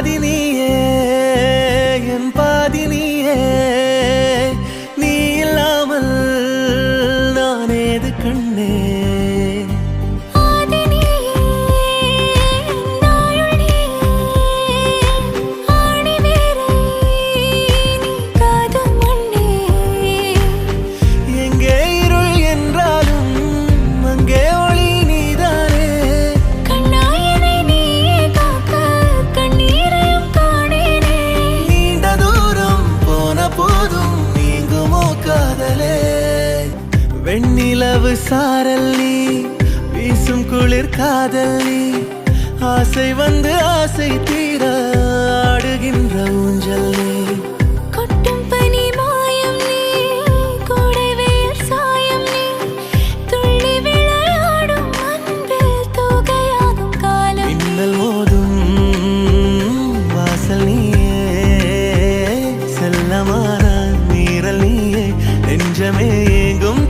பாதி நீயே என் பாதி நீயே நீ இல்லாமல் நான் ஏது கண்ணே வெண்ணிலவு சாரல் நீ வீசும் குளிர் காதல் நீ ஆசை வந்து ஆசை தீர ஆடுகின்ற ஊஞ்சல் நீ கொட்டும் பனி மாயம் நீ கோடை வெயில் சாயம் நீ துள்ளி விளையாடும் அன்பில் தூகையாகும் காலம் மின்னல் மோதும் வாசல் நீயே செல்லமான நீரல் நீயே நெஞ்சமே எங்கும்